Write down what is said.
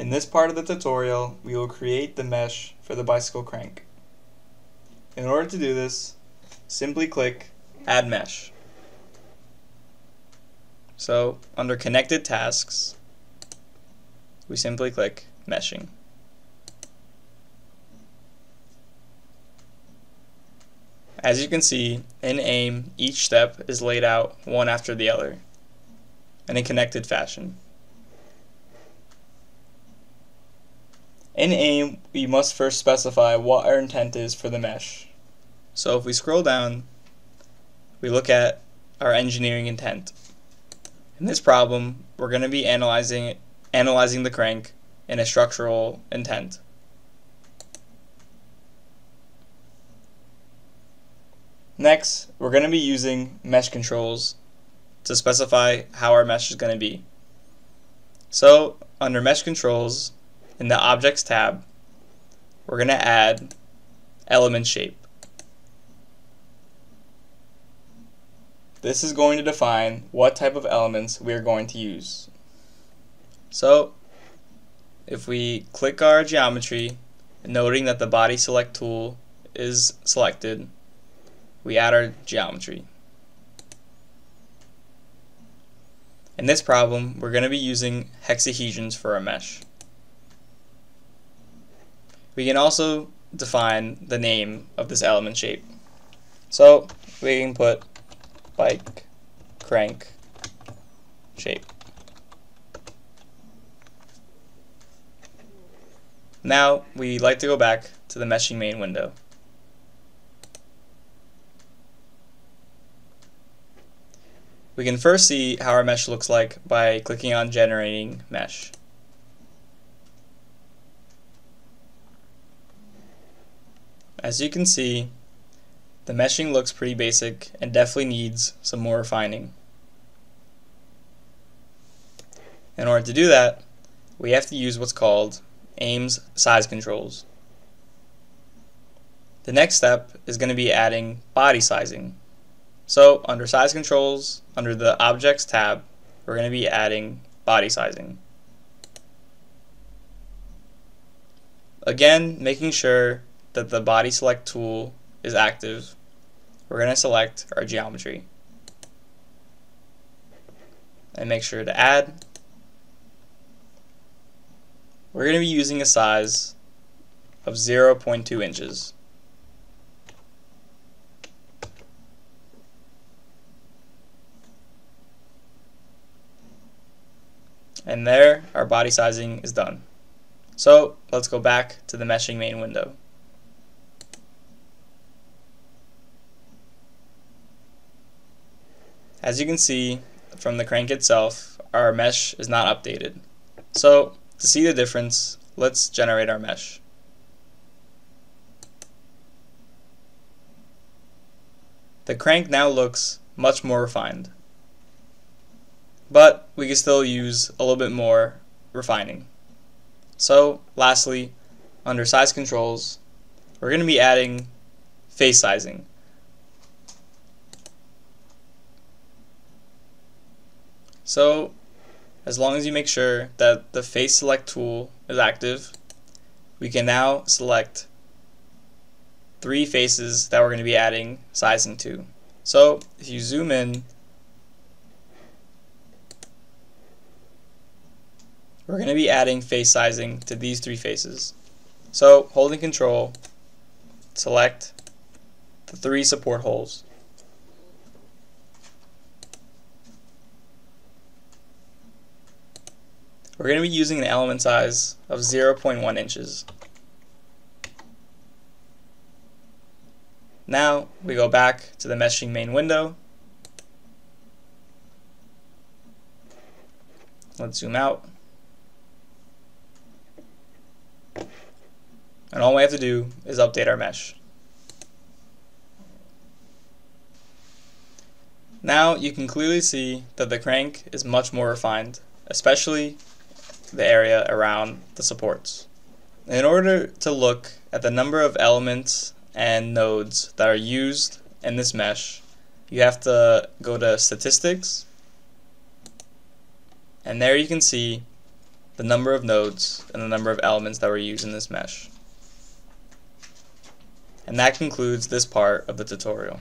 In this part of the tutorial, we will create the mesh for the bicycle crank. In order to do this, simply click Add Mesh. So, under Connected Tasks, we simply click Meshing. As you can see, in AIM, each step is laid out one after the other, in a connected fashion. In AIM, we must first specify what our intent is for the mesh. So if we scroll down, we look at our engineering intent. In this problem, we're going to be analyzing the crank in a structural intent. Next, we're going to be using mesh controls to specify how our mesh is going to be. So, under Mesh Controls, in the Objects tab, we're going to add Element Shape. This is going to define what type of elements we are going to use. So, if we click our geometry, noting that the Body Select tool is selected, we add our geometry. In this problem, we're going to be using hexahedrons for our mesh. We can also define the name of this element shape. So we can put bike crank shape. Now we'd like to go back to the meshing main window. We can first see how our mesh looks like by clicking on Generating Mesh. As you can see, the meshing looks pretty basic and definitely needs some more refining. In order to do that, we have to use what's called AIM's size controls. The next step is going to be adding body sizing. So under Size Controls, under the Objects tab, we're going to be adding body sizing. Again, making sure that the Body Select tool is active, we're going to select our geometry. And make sure to add. We're going to be using a size of 0.2 inches. And there, our body sizing is done. So let's go back to the meshing main window. As you can see from the crank itself, our mesh is not updated. So to see the difference, let's generate our mesh. The crank now looks much more refined, but we can still use a little bit more refining. So lastly, under Size Controls, we're going to be adding face sizing. So as long as you make sure that the Face Select tool is active, we can now select 3 faces that we're going to be adding sizing to. So if you zoom in, we're going to be adding face sizing to these 3 faces. So holding Control, select the 3 support holes. We're going to be using an element size of 0.1 inches. Now we go back to the meshing main window. Let's zoom out. And all we have to do is update our mesh. Now you can clearly see that the crank is much more refined, especially the area around the supports. In order to look at the number of elements and nodes that are used in this mesh, you have to go to Statistics, and there you can see the number of nodes, and the number of elements that were used in this mesh. And that concludes this part of the tutorial.